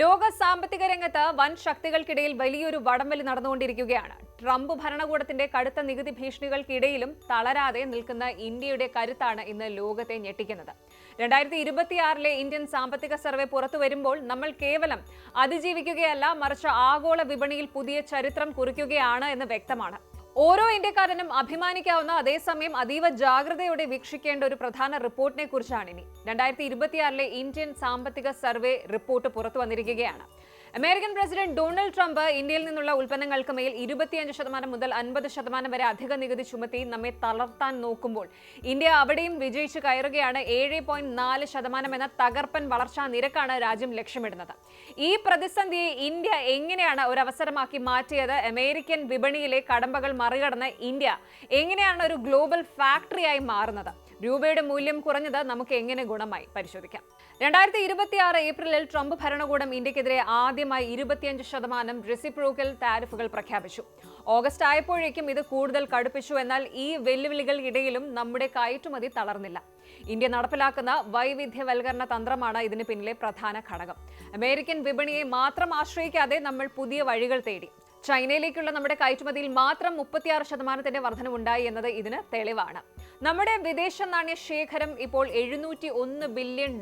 ലോക സാമ്പത്തിക രംഗത്ത് വൻ ശക്തികൾക്കിടയിൽ വലിയൊരു വടംവലി നടന്നുകൊണ്ടിരിക്കുകയാണ്. ട്രംപ് ഭരണകൂടത്തിന്റെ കടുത്ത നികുതി ഭീഷണികൾക്കിടയിലും തളരാതെ നിൽക്കുന്ന ഇന്ത്യയുടെ കരുത്താണ് ഇന്ന് ലോകത്തെ ഞെട്ടിക്കുന്നത്. 2026 ഇന്ത്യൻ സാമ്പത്തിക സർവേ പുറത്തുവരുമ്പോൾ നമ്മൾ കേവലം അതിജീവിക്കുകയല്ല, മറിച്ച് ആഗോള വിപണിയിൽ പുതിയ ചരിത്രം കുറിക്കുകയാണ് എന്ന് വ്യക്തമാണ്. ഓരോ ഇന്ത്യക്കാരനും അഭിമാനിക്കാവുന്ന, അതേസമയം അതീവ ജാഗ്രതയോടെ വീക്ഷിക്കേണ്ട ഒരു പ്രധാന റിപ്പോർട്ടിനെ കുറിച്ചാണിനി. 2026 ഇന്ത്യൻ സാമ്പത്തിക സർവേ റിപ്പോർട്ട് പുറത്തു വന്നിരിക്കുകയാണ്. അമേരിക്കൻ പ്രസിഡന്റ് ഡൊണാൾഡ് ട്രംപ് ഇന്ത്യയിൽ നിന്നുള്ള ഉൽപ്പന്നങ്ങൾക്ക് മേൽ 25% മുതൽ 50% വരെ അധിക നികുതി ചുമത്തി നമ്മെ തളർത്താൻ നോക്കുമ്പോൾ ഇന്ത്യ അവിടെയും വിജയിച്ചു കയറുകയാണ്. 7.4% എന്ന തകർപ്പൻ വളർച്ചാ നിരക്കാണ് രാജ്യം ലക്ഷ്യമിടുന്നത്. ഈ പ്രതിസന്ധിയെ ഇന്ത്യ എങ്ങനെയാണ് ഒരു അവസരമാക്കി മാറ്റിയത്? അമേരിക്കൻ വിപണിയിലെ കടമ്പകൾ മറികടന്ന് ഇന്ത്യ എങ്ങനെയാണ് ഒരു ഗ്ലോബൽ ഫാക്ടറിയായി മാറുന്നത്? രൂപയുടെ മൂല്യം കുറഞ്ഞത് നമുക്ക് എങ്ങനെ ഗുണമായി പരിശോധിക്കാം. 2026 ഏപ്രിലിൽ ട്രംപ് ഭരണകൂടം ഇന്ത്യക്കെതിരെ ആദ്യമായി 25% റെസിപ്രോക്കൽ താരിഫുകൾ പ്രഖ്യാപിച്ചു. ഓഗസ്റ്റ് ആയപ്പോഴേക്കും ഇത് കൂടുതൽ കടുപ്പിച്ചു. എന്നാൽ ഈ വെല്ലുവിളികൾക്കിടയിലും നമ്മുടെ കയറ്റുമതി തളർന്നില്ല. ഇന്ത്യ നടപ്പിലാക്കുന്ന വൈവിധ്യവൽക്കരണ തന്ത്രമാണ് ഇതിന് പിന്നിലെ പ്രധാന ഘടകം. അമേരിക്കൻ വിപണിയെ മാത്രം ആശ്രയിക്കാതെ നമ്മൾ പുതിയ വഴികൾ തേടി. ചൈനയിലേക്കുള്ള നമ്മുടെ കയറ്റുമതിയിൽ മാത്രം 36% വർധനവുണ്ടായി എന്നത് ഇതിന് തെളിവാണ്. നമ്മുടെ വിദേശ നാണ്യ ശേഖരം ഇപ്പോൾ $701 ബില്യൺ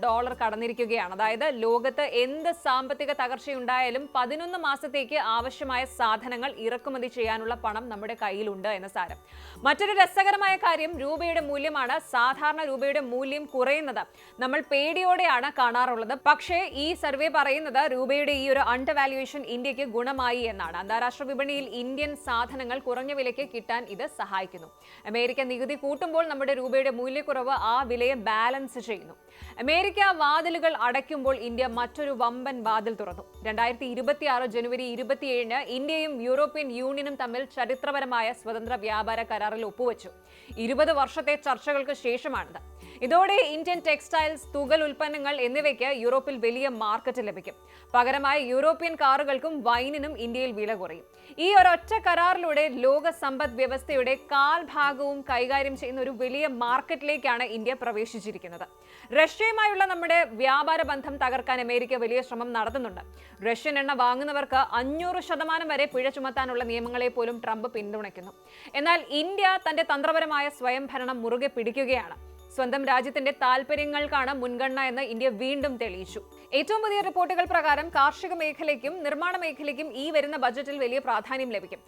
കടന്നിരിക്കുകയാണ്. അതായത് ലോകത്ത് എന്ത് സാമ്പത്തിക തകർച്ചയുണ്ടായാലും 11 മാസത്തേക്ക് ആവശ്യമായ സാധനങ്ങൾ ഇറക്കുമതി ചെയ്യാനുള്ള പണം നമ്മുടെ കയ്യിലുണ്ട് എന്ന സാരം. മറ്റൊരു രസകരമായ കാര്യം രൂപയുടെ മൂല്യമാണ്. സാധാരണ രൂപയുടെ മൂല്യം കുറയുന്നത് നമ്മൾ പേടിയോടെയാണ് കാണാറുള്ളത്. പക്ഷേ ഈ സർവേ പറയുന്നത് രൂപയുടെ ഈ ഒരു അണ്ടർ വാല്യുവേഷൻ ഇന്ത്യക്ക് ഗുണമായി എന്നാണ്. അന്താരാഷ്ട്ര വിപണിയിൽ ഇന്ത്യൻ സാധനങ്ങൾ കുറഞ്ഞ വിലയ്ക്ക് കിട്ടാൻ ഇത് സഹായിക്കുന്നു. അമേരിക്ക നികുതി കൂട്ടുമ്പോൾ നമ്മുടെ രൂപയുടെ മൂല്യക്കുറവ് ആ വിലയെ ബാലൻസ് ചെയ്യുന്നു. അമേരിക്ക വാതിലുകൾ അടയ്ക്കുമ്പോൾ ഇന്ത്യ മറ്റൊരു വമ്പൻ വാതിൽ തുറന്നു. 2026 ജനുവരി 27 ഇന്ത്യയും യൂറോപ്യൻ യൂണിയനും തമ്മിൽ ചരിത്രപരമായ സ്വതന്ത്ര വ്യാപാര കരാറിൽ ഒപ്പുവെച്ചു. 20 വർഷത്തെ ചർച്ചകൾക്ക് ശേഷമാണിത്. ഇതോടെ ഇന്ത്യൻ ടെക്സ്റ്റൈൽസ്, തുകൽ ഉൽപ്പന്നങ്ങൾ എന്നിവയ്ക്ക് യൂറോപ്പിൽ വലിയ മാർക്കറ്റ് ലഭിക്കും. പകരമായി യൂറോപ്യൻ കാറുകൾക്കും വൈനിനും ഇന്ത്യയിൽ വില കുറയും. ഈ ഒരൊറ്റ കരാറിലൂടെ ലോക സമ്പദ് വ്യവസ്ഥയുടെ കാൽഭാഗവും കൈകാര്യം ചെയ്യുന്ന ഒരു വലിയ മാർക്കറ്റിലേക്കാണ് ഇന്ത്യ പ്രവേശിച്ചിരിക്കുന്നത്. റഷ്യയുമായുള്ള നമ്മുടെ വ്യാപാര ബന്ധം തകർക്കാൻ അമേരിക്ക വലിയ ശ്രമം നടത്തുന്നുണ്ട്. റഷ്യൻ എണ്ണ വാങ്ങുന്നവർക്ക് 500% വരെ പിഴ ചുമത്താനുള്ള നിയമങ്ങളെ പോലും ട്രംപ് പിന്തുണയ്ക്കുന്നു. എന്നാൽ ഇന്ത്യ തന്റെ തന്ത്രപരമായ സ്വയംഭരണം മുറുകെ പിടിക്കുകയാണ്. സ്വന്തം രാജ്യത്തിന്റെ താൽപര്യങ്ങൾക്കാണ് മുൻഗണന എന്ന് ഇന്ത്യ വീണ്ടും തെളിയിച്ചു. ഏറ്റവും പുതിയ റിപ്പോർട്ടുകൾ പ്രകാരം കാർഷിക മേഖലയ്ക്കും നിർമ്മാണ മേഖലയ്ക്കും ഈ വരുന്ന ബജറ്റിൽ വലിയ പ്രാധാന്യം ലഭിക്കും.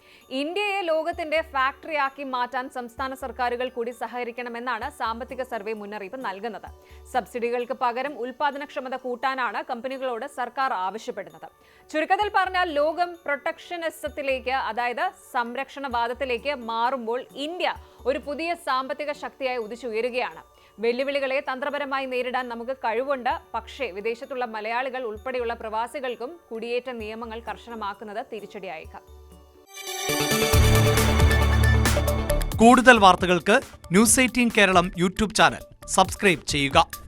ഇന്ത്യയെ ലോകത്തിന്റെ ഫാക്ടറിയാക്കി മാറ്റാൻ സംസ്ഥാന സർക്കാരുകൾ കൂടി സഹകരിക്കണമെന്നാണ് സാമ്പത്തിക സർവേ മുന്നറിയിപ്പ് നൽകുന്നത്. സബ്സിഡികൾക്ക് പകരം ഉൽപാദനക്ഷമത കൂട്ടാനാണ് കമ്പനികളോട് സർക്കാർ ആവശ്യപ്പെടുന്നത്. ചുരുക്കത്തിൽ പറഞ്ഞാൽ ലോകം പ്രൊട്ടക്ഷനിസത്തിലേക്ക്, അതായത് സംരക്ഷണവാദത്തിലേക്ക് മാറുമ്പോൾ ഇന്ത്യ ഒരു പുതിയ സാമ്പത്തിക ശക്തിയായി ഉദിച്ചുയരുകയാണ്. വെല്ലുവിളികളെ തന്ത്രപരമായി നേരിടാൻ നമുക്ക് കഴിവുണ്ട്. പക്ഷേ വിദേശത്തുള്ള മലയാളികൾ ഉൾപ്പെടെയുള്ള പ്രവാസികൾക്കും കുടിയേറ്റ നിയമങ്ങൾ കർശനമാക്കുന്നത് തിരിച്ചടിയായേക്കാം. കൂടുതൽ വാർത്തകൾക്ക് news 18 Keralam YouTube channel subscribe ചെയ്യുക.